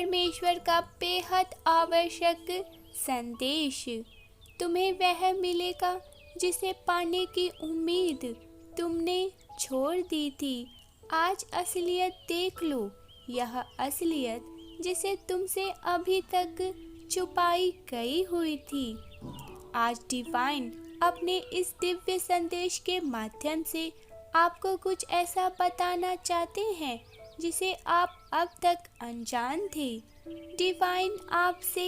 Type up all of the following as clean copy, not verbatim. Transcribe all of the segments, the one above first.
परमेश्वर का बेहद आवश्यक संदेश। तुम्हें वह मिलेगा जिसे पाने की उम्मीद तुमने छोड़ दी थी। आज असलियत देख लो, यह असलियत जिसे तुमसे अभी तक छुपाई गई हुई थी। आज डिवाइन अपने इस दिव्य संदेश के माध्यम से आपको कुछ ऐसा बताना चाहते हैं जिसे आप अब तक अनजान थे। डिवाइन आपसे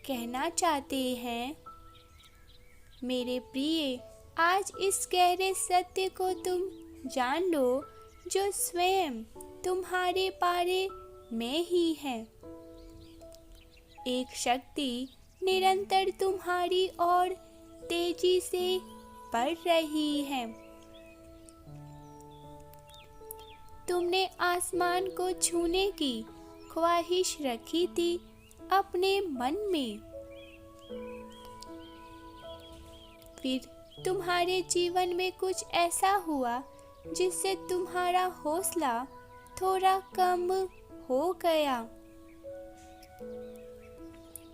कहना चाहते हैं, मेरे प्रिय, आज इस गहरे सत्य को तुम जान लो जो स्वयं तुम्हारे बारे में ही है। एक शक्ति निरंतर तुम्हारी ओर तेजी से बढ़ रही है। तुमने आसमान को छूने की ख्वाहिश रखी थी अपने मन में, फिर तुम्हारे जीवन में कुछ ऐसा हुआ जिससे तुम्हारा हौसला थोड़ा कम हो गया।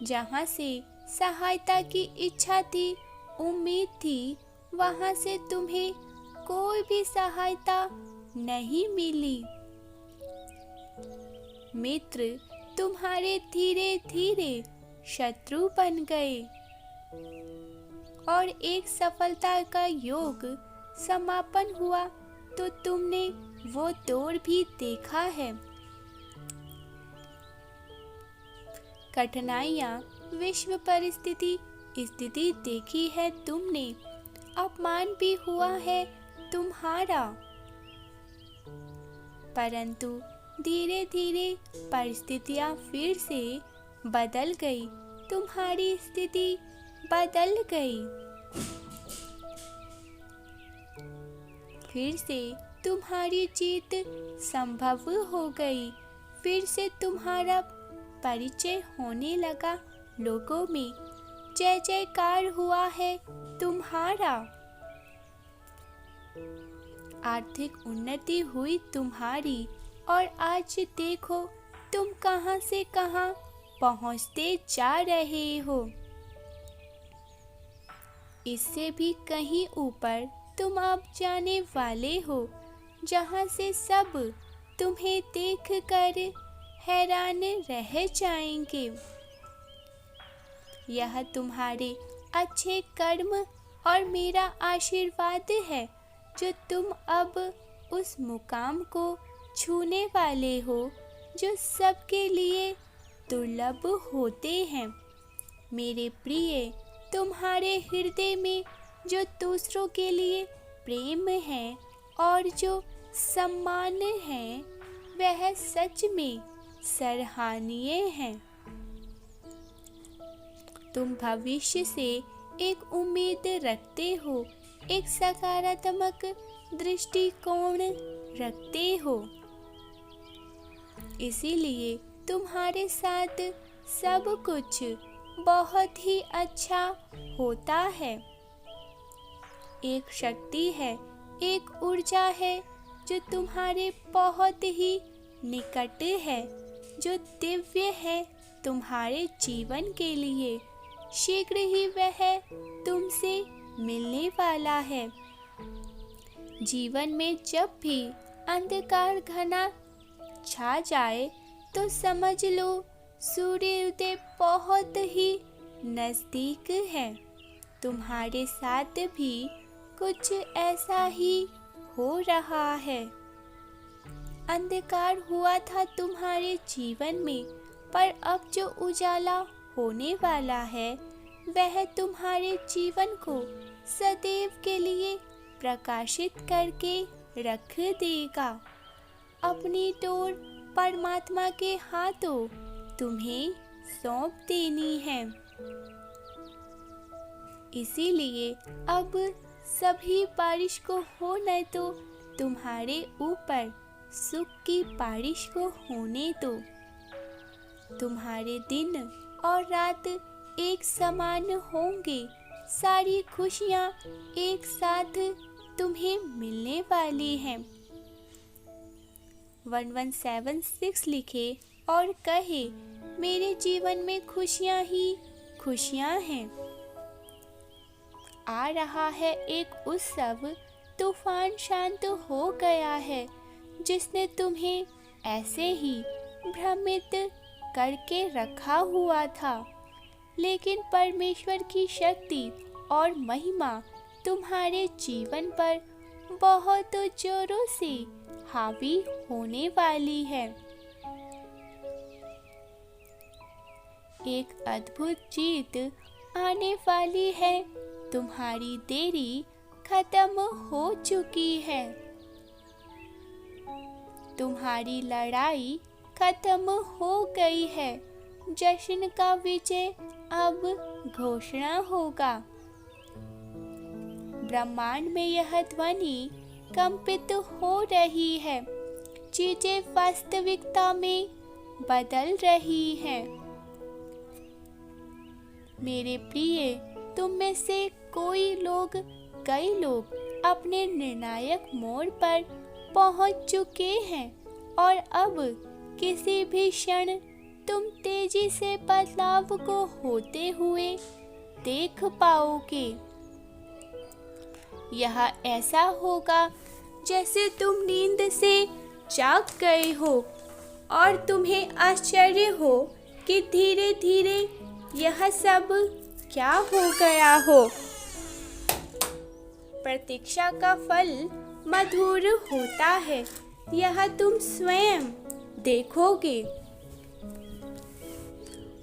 जहाँ से सहायता की इच्छा थी, उम्मीद थी, वहाँ से तुम्हें कोई भी सहायता नहीं मिली। मित्र तुम्हारे धीरे धीरे शत्रु बन गए और एक सफलता का योग समापन हुआ तो तुमने वो दौर भी देखा है। कठिनाइयाँ, विश्व परिस्थिति स्थिति देखी है तुमने, अपमान भी हुआ है तुम्हारा, परंतु धीरे धीरे परिस्थितियाँ फिर से बदल गई, तुम्हारी स्थिति बदल गई। फिर से तुम्हारी जीत संभव हो गई, फिर से तुम्हारा परिचय होने लगा लोगों में, जय जयकार हुआ है तुम्हारा। आर्थिक उन्नति हुई तुम्हारी और आज देखो तुम कहां से कहां पहुंचते जा रहे हो। इससे भी कहीं ऊपर तुम अब जाने वाले हो, जहां से सब तुम्हें देखकर हैरान रह जाएंगे। यह तुम्हारे अच्छे कर्म और मेरा आशीर्वाद है जो तुम अब उस मुकाम को छूने वाले हो जो सबके लिए दुर्लभ होते हैं। मेरे प्रिय, तुम्हारे हृदय में जो दूसरों के लिए प्रेम है और जो सम्मान है, वह सच में सराहनीय है। तुम भविष्य से एक उम्मीद रखते हो, एक सकारात्मक दृष्टिकोण रखते हो, इसीलिए तुम्हारे साथ सब कुछ बहुत ही अच्छा होता है। एक शक्ति है, एक ऊर्जा है जो तुम्हारे बहुत ही निकट है, जो दिव्य है तुम्हारे जीवन के लिए। शीघ्र ही वह तुमसे मिलने वाला है। जीवन में जब भी अंधकार घना छा जाए तो समझ लो सूर्योदय बहुत ही नजदीक है। तुम्हारे साथ भी कुछ ऐसा ही हो रहा है। अंधकार हुआ था तुम्हारे जीवन में, पर अब जो उजाला होने वाला है वह तुम्हारे जीवन को सदैव के लिए प्रकाशित करके रख देगा। अपनी डोर परमात्मा के हाथों तुम्हें सौंप देनी है। इसीलिए अब सभी बारिश को होने दो, तुम्हारे ऊपर सुख की बारिश को होने दो। तुम्हारे दिन और रात एक समान होंगे, सारी खुशियाँ एक साथ तुम्हें मिलने वाली हैं। 1176 लिखे और कहे, मेरे जीवन में खुशियाँ ही खुशियाँ हैं। आ रहा है एक उत्सव, तूफान शांत हो गया है, जिसने तुम्हें ऐसे ही भ्रमित करके रखा हुआ था। लेकिन परमेश्वर की शक्ति और महिमा तुम्हारे जीवन पर बहुत जोरों से हावी होने वाली है। एक अद्भुत जीत आने वाली है। तुम्हारी देरी खत्म हो चुकी है। तुम्हारी लड़ाई खत्म हो गई है। जश्न का विजय अब घोषणा होगा। ब्रह्मांड में यह ध्वनि कंपित हो रही है। चीजें वास्तविकता में बदल रही हैं। मेरे प्रिय, तुम में से कई लोग अपने निर्णायक मोड़ पर पहुंच चुके हैं और अब किसी भी क्षण तुम तेजी से बदलाव को होते हुए देख पाओगे। यह ऐसा होगा जैसे तुम नींद से जाग गए हो और तुम्हें आश्चर्य हो कि धीरे धीरे यह सब क्या हो गया हो। प्रतीक्षा का फल मधुर होता है, यह तुम स्वयं देखोगे।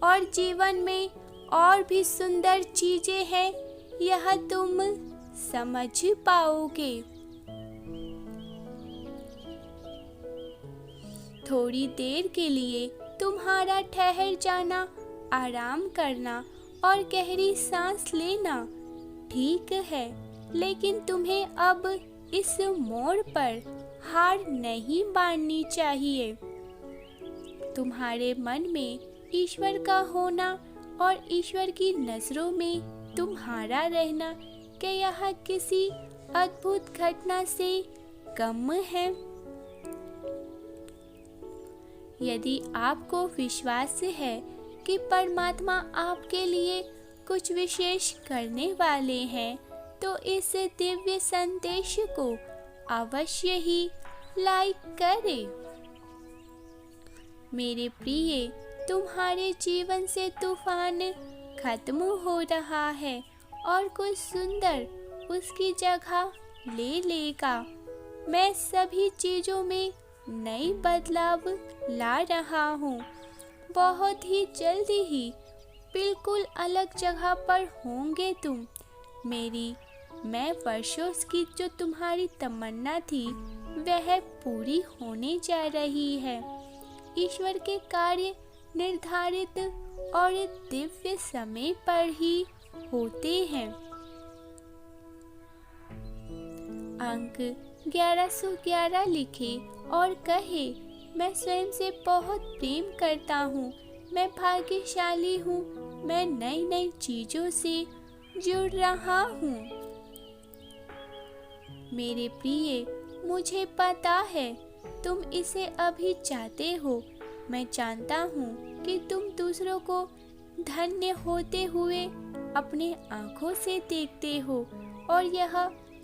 और जीवन में और भी सुंदर चीजें हैं, यह तुम समझ पाओगे। थोड़ी देर के लिए तुम्हारा ठहर जाना, आराम करना और गहरी सांस लेना ठीक है, लेकिन तुम्हें अब इस मोड़ पर हार नहीं माननी चाहिए। तुम्हारे मन में ईश्वर का होना और ईश्वर की नजरों में तुम्हारा रहना, क्या यह किसी अद्भुत घटना से कम है? यदि आपको विश्वास है कि परमात्मा आपके लिए कुछ विशेष करने वाले हैं, तो इस दिव्य संदेश को अवश्य ही लाइक करें। मेरे प्रिय, तुम्हारे जीवन से तूफान खत्म हो रहा है और कुछ सुंदर उसकी जगह ले लेगा। मैं सभी चीजों में नई बदलाव ला रहा हूँ। बहुत ही जल्दी ही बिल्कुल अलग जगह पर होंगे तुम। मैं वर्षों की जो तुम्हारी तमन्ना थी, वह पूरी होने जा रही है। ईश्वर के कार्य निर्धारित और दिव्य समय पर ही होते हैं। अंक 1111 लिखे और कहे, मैं स्वयं से बहुत प्रेम करता हूँ। मैं भाग्यशाली हूँ। मैं नई नई चीजों से जुड़ रहा हूँ। मेरे प्रिय, मुझे पता है तुम इसे अभी चाहते हो। मैं जानता हूँ कि तुम दूसरों को धन्य होते हुए अपने आँखों से देखते हो और यह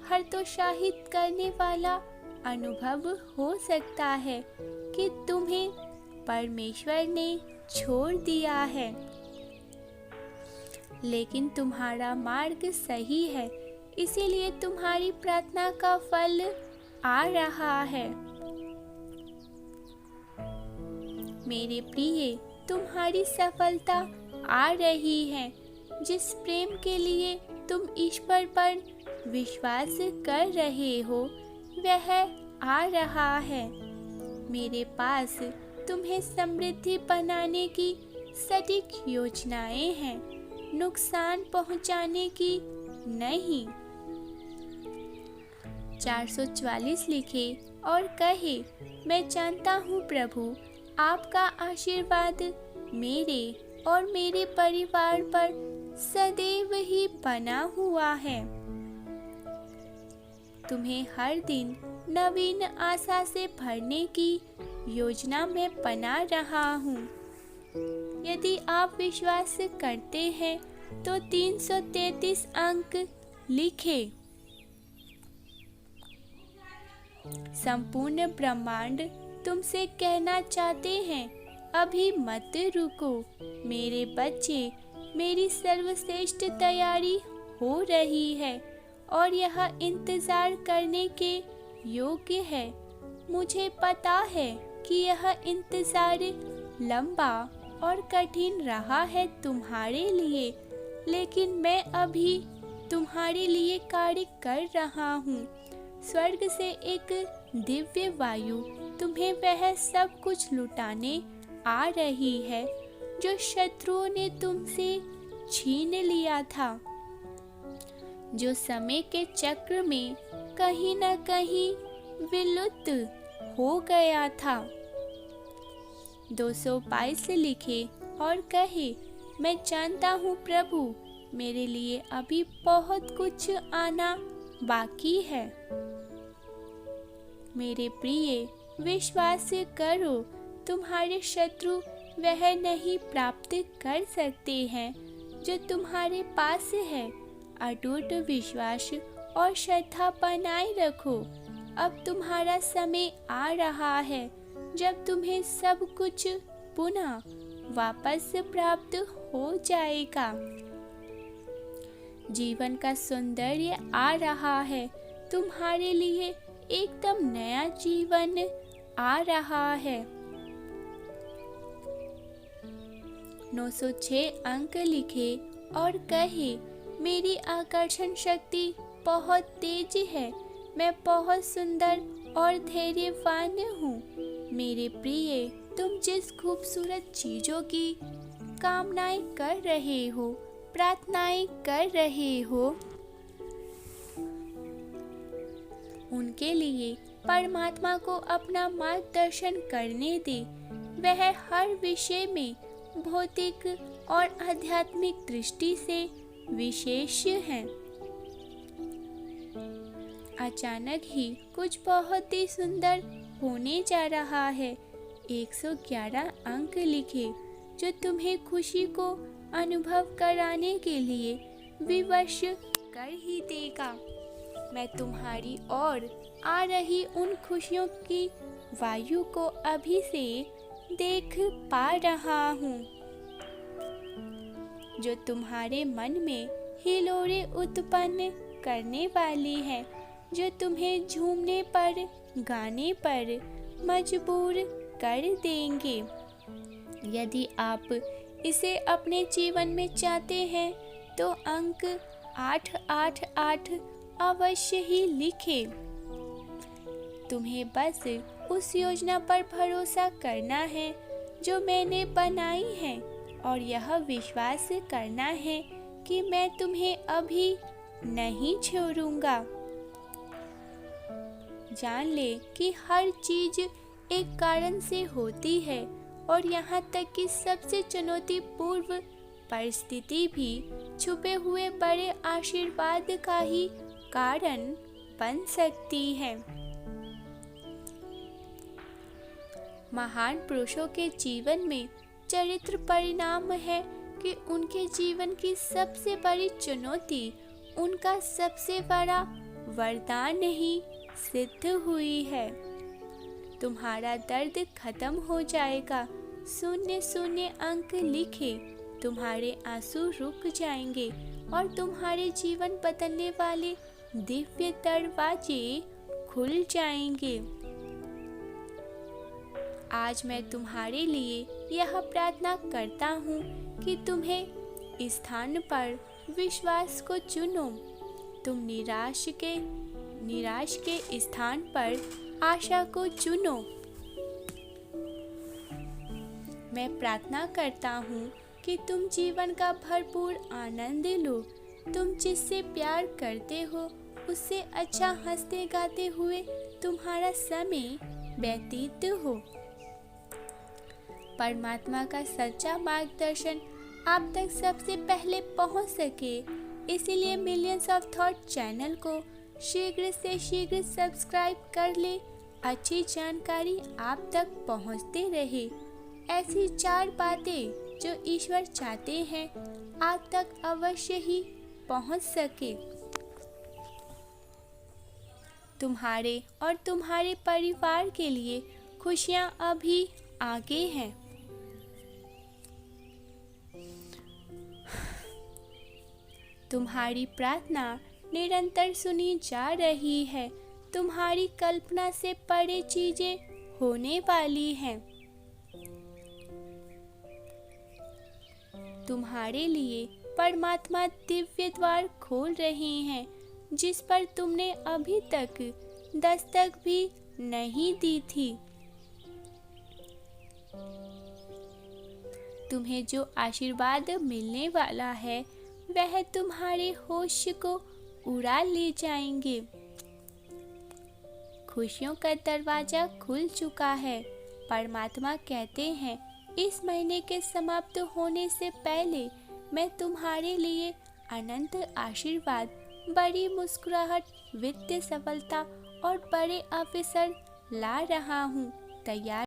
हर्षोत्साहित करने वाला अनुभव हो सकता है कि तुम्हें परमेश्वर ने छोड़ दिया है। लेकिन तुम्हारा मार्ग सही है, इसीलिए तुम्हारी प्रार्थना का फल आ रहा है। मेरे प्रिय, तुम्हारी सफलता आ रही है। जिस प्रेम के लिए तुम ईश्वर पर विश्वास कर रहे हो, वह आ रहा है। मेरे पास तुम्हें समृद्धि बनाने की सटीक योजनाएं हैं, नुकसान पहुंचाने की नहीं। 444 लिखे और कहे, मैं जानता हूँ प्रभु, आपका आशीर्वाद मेरे और मेरे परिवार पर सदैव ही बना हुआ है। तुम्हें हर दिन नवीन आशा से भरने की योजना मैं बना रहा हूँ। यदि आप विश्वास करते हैं तो 333 अंक लिखें। संपूर्ण ब्रह्मांड तुमसे कहना चाहते हैं, अभी मत रुको मेरे बच्चे, मेरी सर्वश्रेष्ठ तैयारी हो रही है और यह इंतजार करने के योग्य है। मुझे पता है कि यह इंतजार लंबा और कठिन रहा है तुम्हारे लिए, लेकिन मैं अभी तुम्हारे लिए कार्य कर रहा हूँ। स्वर्ग से एक दिव्य वायु तुम्हें वह सब कुछ लुटाने आ रही है जो शत्रुओं ने तुमसे छीन लिया था, जो समय के चक्र में कहीं न कहीं विलुप्त हो गया था। 222 लिखे और कहे, मैं जानता हूँ प्रभु, मेरे लिए अभी बहुत कुछ आना बाकी है। मेरे प्रिय, विश्वास करो, तुम्हारे शत्रु वह नहीं प्राप्त कर सकते हैं जो तुम्हारे पास है। अटूट विश्वास और श्रद्धा बनाए रखो। अब तुम्हारा समय आ रहा है जब तुम्हें सब कुछ पुनः वापस प्राप्त हो जाएगा। जीवन का सौंदर्य आ रहा है, तुम्हारे लिए एकदम नया जीवन आ रहा है। 906 अंक लिखे और कहे, मेरी आकर्षण शक्ति बहुत तेज है, मैं बहुत सुंदर और धैर्यवान हूँ। मेरे प्रिय, तुम जिस खूबसूरत चीजों की कामनाएं कर रहे हो, प्रार्थनाएं कर रहे हो, उनके लिए परमात्मा को अपना मार्गदर्शन करने दे। वह हर विषय में भौतिक और आध्यात्मिक दृष्टि से विशेष है। अचानक ही कुछ बहुत ही सुंदर होने जा रहा है। 111 अंक लिखे जो तुम्हें खुशी को अनुभव कराने के लिए विवश कर ही देगा। मैं तुम्हारी ओर आ रही उन खुशियों की वायु को अभी से देख पा रहा हूँ, जो तुम्हारे मन में हिलोरे उत्पन्न करने वाली है, जो तुम्हें झूमने पर, गाने पर मजबूर कर देंगे। यदि आप इसे अपने जीवन में चाहते हैं तो अंक 888 अवश्य ही लिखें। तुम्हें बस उस योजना पर भरोसा करना है जो मैंने बनाई है और यह विश्वास करना है कि मैं तुम्हें अभी नहीं छोड़ूंगा। जान ले कि हर चीज एक कारण से होती है और यहाँ तक कि सबसे चुनौतीपूर्ण परिस्थिति भी छुपे हुए बड़े आशीर्वाद का ही कारण बन सकती है। महान पुरुषों के जीवन में चरित्र परिणाम है कि उनके जीवन की सबसे बड़ी चुनौती उनका सबसे बड़ा वरदान ही सिद्ध हुई है। तुम्हारा दर्द खत्म हो जाएगा। 0 अंक लिखे, तुम्हारे आंसू रुक जाएंगे और तुम्हारे जीवन बदलने वाले दिव्य दरवाजे खुल जाएंगे। आज मैं तुम्हारे लिए यह प्रार्थना करता हूँ कि तुम्हें इस स्थान पर विश्वास को चुनो। तुम निराश के स्थान पर आशा को चुनो। मैं प्रार्थना करता हूँ कि तुम जीवन का भरपूर आनंद लो। तुम जिससे प्यार करते हो उससे अच्छा हंसते गाते हुए तुम्हारा समय व्यतीत हो। परमात्मा का सच्चा मार्गदर्शन आप तक सबसे पहले पहुंच सके, इसीलिए मिलियंस ऑफ थॉट चैनल को शीघ्र से शीघ्र सब्सक्राइब कर ले। अच्छी जानकारी आप तक पहुंचते रहे। ऐसी 4 बातें जो ईश्वर चाहते हैं आप तक अवश्य ही पहुंच सके। तुम्हारे और तुम्हारे परिवार के लिए खुशियां अभी आगे हैं। तुम्हारी प्रार्थना निरंतर सुनी जा रही है। तुम्हारी कल्पना से परे चीजें होने वाली हैं। तुम्हारे लिए परमात्मा दिव्य द्वार खोल रहे हैं जिस पर तुमने अभी तक दस्तक भी नहीं दी थी। तुम्हें जो आशीर्वाद मिलने वाला है वह तुम्हारे होश को उड़ा ले जाएंगे। खुशियों का दरवाजा खुल चुका है। परमात्मा कहते हैं इस महीने के समाप्त होने से पहले मैं तुम्हारे लिए अनंत आशीर्वाद, बड़ी मुस्कुराहट, वित्तीय सफलता और बड़े अवसर ला रहा हूँ। तैयार